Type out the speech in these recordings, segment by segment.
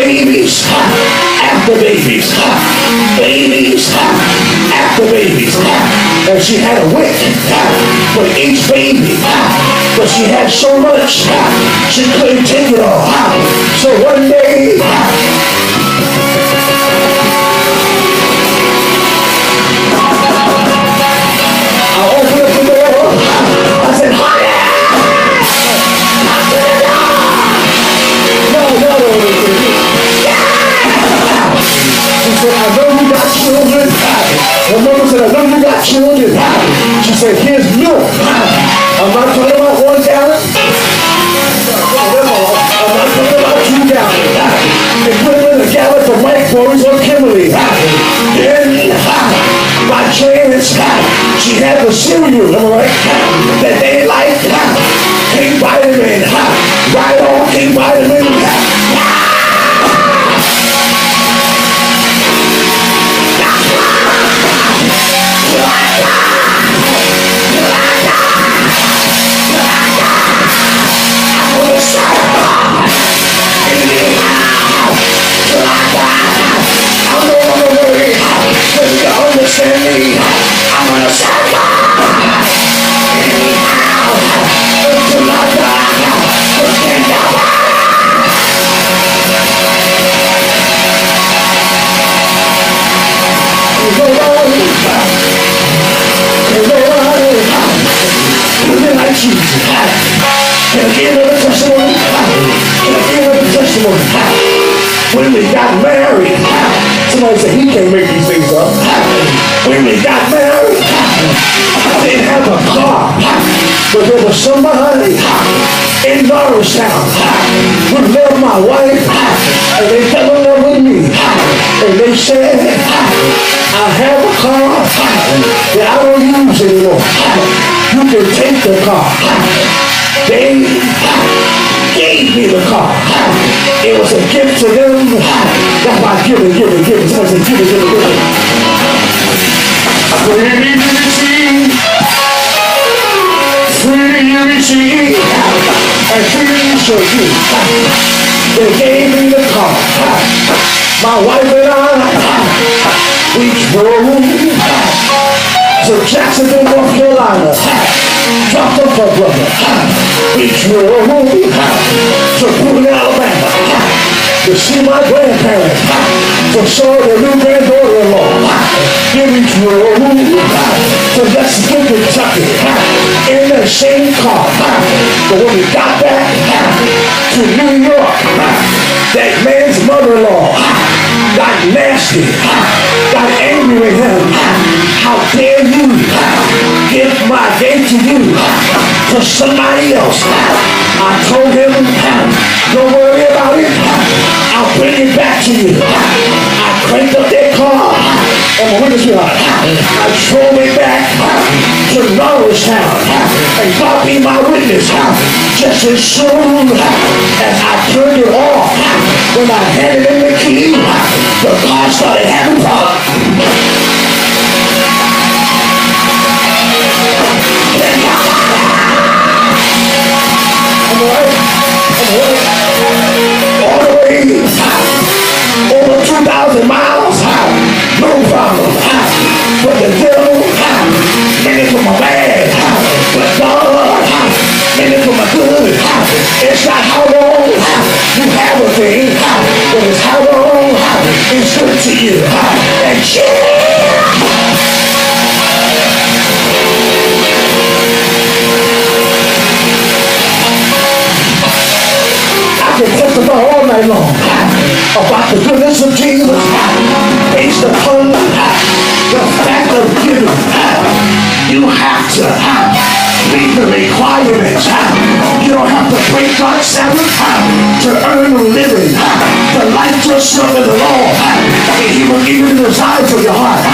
babies after babies, babies after babies. And she had a wick for each baby, but she had so much she couldn't take it all. So one day, I opened up the door. I said, honey! No. She said, I know you got children. Her mother said, I know you got children. She said, here's milk. I'm not talking about 1 gallon. I'm not talking about 2 gallons. They put it in a gallon for Mike, Boris, or Kimberly. Then my chance, she had the cereal, right? That they like. King Vitamin. Right on, King Vitamin. I'm gonna suffer. When we got married, somebody said he can't make these things up. When we got married, I didn't have a car, but there was somebody in Norristown who loved my wife, and they fell in love with me, and they said, I have a car that I don't use anymore. You can take the car. They gave me the car. It was a gift to them. That's why give it. Somebody say give it. Freely you receive, and freely you shall give. They gave me the car. My wife and I, we drove to Jacksonville, North Carolina. Dropped off her brother. We drove to Boone, Alabama to see my grandparents, to show their new granddaughter-in-law. Then we drove to Lexington, Kentucky in the same car. But when we got back to New York, that man's mother-in-law got nasty, got angry with him. How dare you give my day to you, to somebody else? I told him, don't worry about it. I'll bring it back to you. I cranked up that car. And my witness yard. I drove it back to Norristown. And God be my witness. Just as soon as I turned it off, when I handed him the key, the car started having problems. All the way over 2,000 miles, no problem. But the devil meant it for my bad, but God meant it for my good. It's not how long you have a thing, but it's how long it's good to you. And I can testify all night long about the goodness of Jesus based upon the fact of giving. You have to meet the requirements. You don't have to break God's Sabbath to earn a living. The life to serve the Lord, and He will give you the desires of your heart.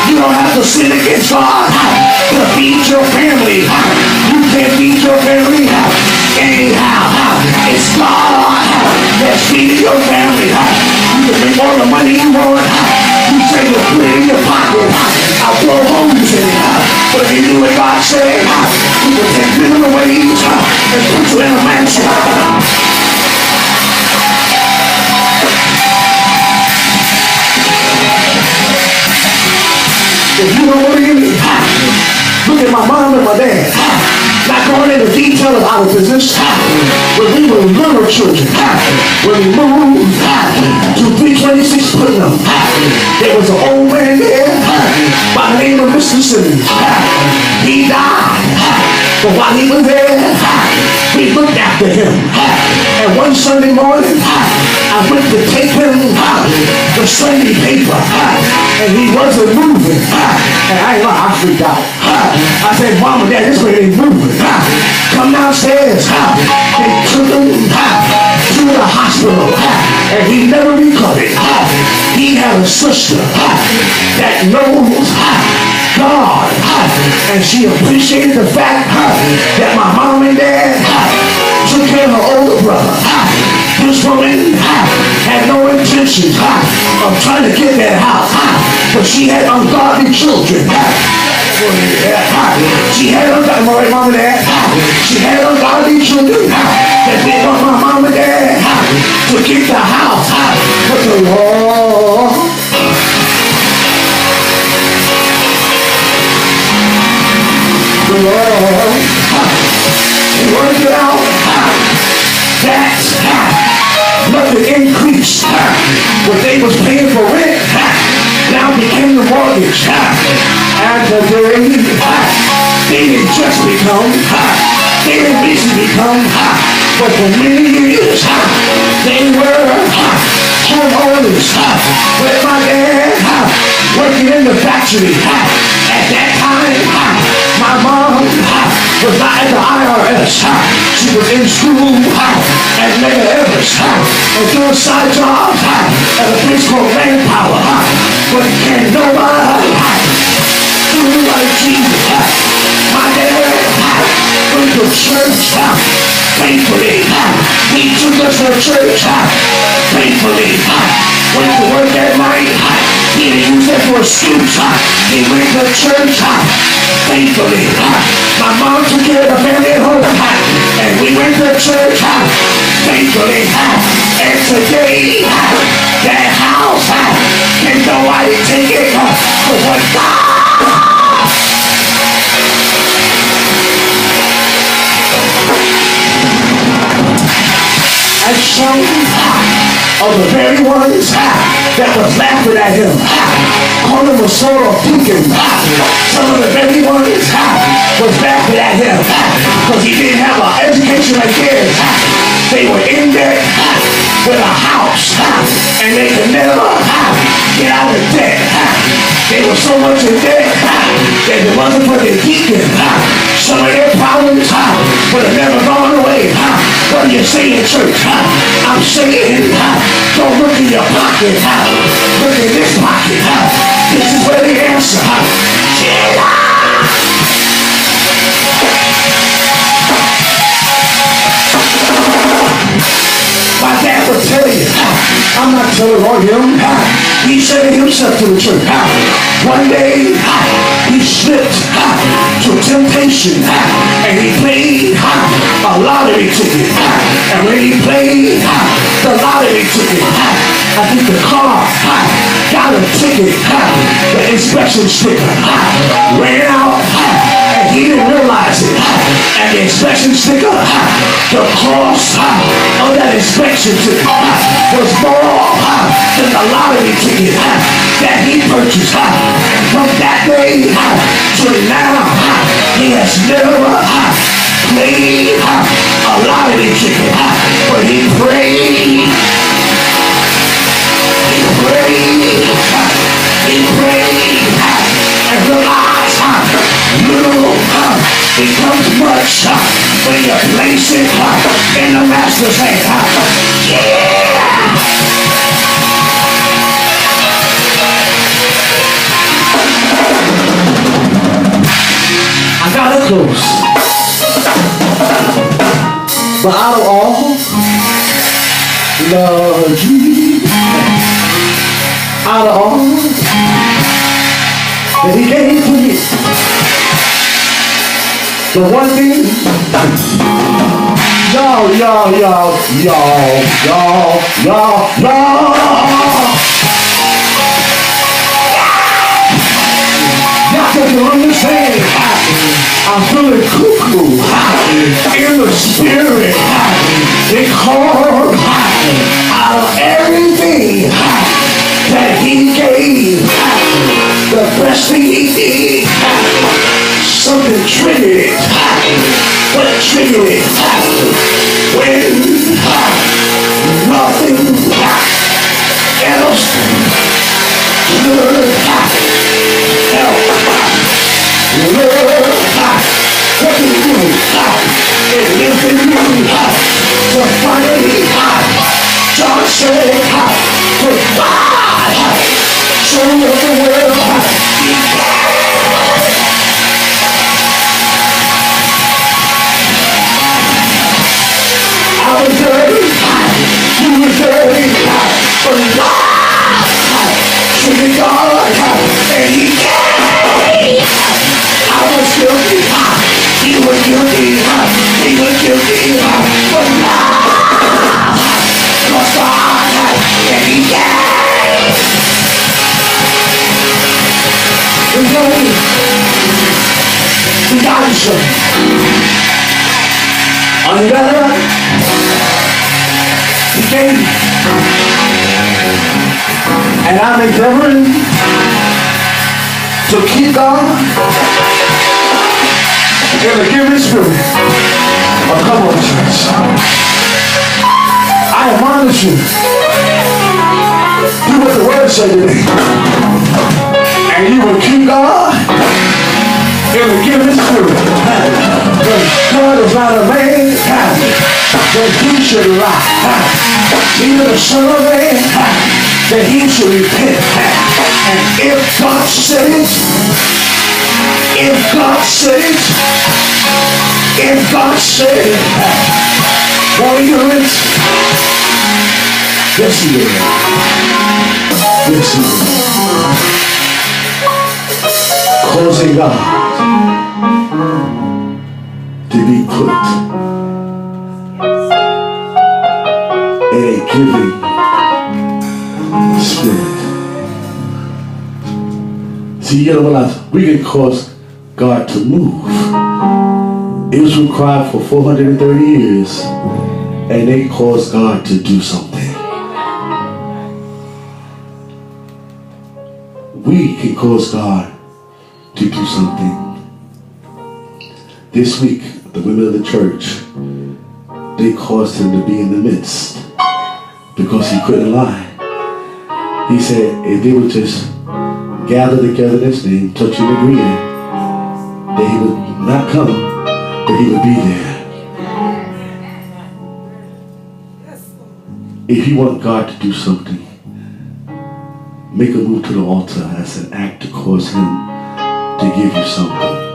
You don't have to sin against God to feed your family. You can't feed your family anyhow. It's God that's feeding your family. You can make all the money you want. You say you put it in your pocket. I'll blow holes in it. But if you do what God said, He will take minimum wage and put you in a mansion. If you don't believe me, look at my mom and my dad. Not going into detail of our business. When we were little children, when we moved to 326 Putnam, there was an old man there by the name of Mr. Simmons. He died. But while he was there, we looked after him. And one Sunday morning, I went to take him the Sunday paper, and he wasn't moving. And I freaked out. I said, Mom and Dad, this way ain't moving. Come downstairs. They took him to the hospital, and he never recovered. He had a sister that knows God, and she appreciated the fact that my mom and dad took care of her older brother. This woman had no intentions of trying to get that house, but she had ungodly children. She had ungodly mom and dad. She had ungodly children that didn't want my mom and dad to get the house. But the Lord, he worked it out that nothing increased. What they was paying for rent now became the mortgage. And today, they didn't just become, they didn't recently become, but for many years, they were homeowners. With my dad working in the factory. At that time, my mom was not at the IRS. She was in school at Mega Everest and doing side jobs at a place called Manpower. But can nobody do like Jesus? My dad went to church faithfully. He took us to church faithfully. Went to work at night. He didn't use that for a excuse. He went to church faithfully. My mom took care of the family at home, and we went to church faithfully. And today, that house can nobody take it for what God. And some of the very ones that was laughing at him, calling him a sort of deacon. Some of the very ones was laughing at him because he didn't have an education like his. They were in debt with a house, and they could never get out of debt. They were so much in debt that if it wasn't for the deacon, some of their problems would have never gone away. What do you say in church? I'm saying, don't look in your pocket. Look in this pocket. This is where the answer. My dad would tell you, I'm not telling on him. He said it himself to the church. One day, he slipped to temptation, and he played a lottery ticket. And when he played the lottery ticket, I think the car got a ticket, the inspection sticker ran out, and he didn't realize it. And the inspection sticker, the cost of that inspection ticket was more than the lottery ticket that he purchased. From that day to now, he has never played a lottery ticket, but he prayed. He prayed and realized little becomes much when you place it in the master's hand. Yeah! I gotta close. But out of all, Lord Jesus, out of all that he gave to me, the one thing, y'all. the Spirit. They called out of everything that He gave. The best thing He did, something triggered it. What triggered it? When nothing else could help. Lord, what do you do? It lives in you. So finally, John said, for God so loved the world, I was dirty, you were dirty, but God treated God, and He gave. I was guilty, you were guilty, He was guilty, but God was God, and He gave. We got you. On the other, He gave. And I'm endeavoring to keep God in the giving spirit. Oh, come on, church. I admonish you. Do what the word said today. And you will keep God in the giving spirit. God is not a man that He should lie. Neither the Son of Man that He should repent. And if God said it, if God said it, if God said it, won't He do it? Yes, He will. Yes, He will. Causing God to be put in a giving spirit. See, you know what? We can cause God to move. Israel cried for 430 years, and they caused God to do something. We can cause God to do something. This week, the women of the church, they caused Him to be in the midst because He couldn't lie. He said if they would just gather together in His name, touching and agreeing, that He would not come, but He would be there. If you want God to do something, make a move to the altar as an act to cause Him to give you something.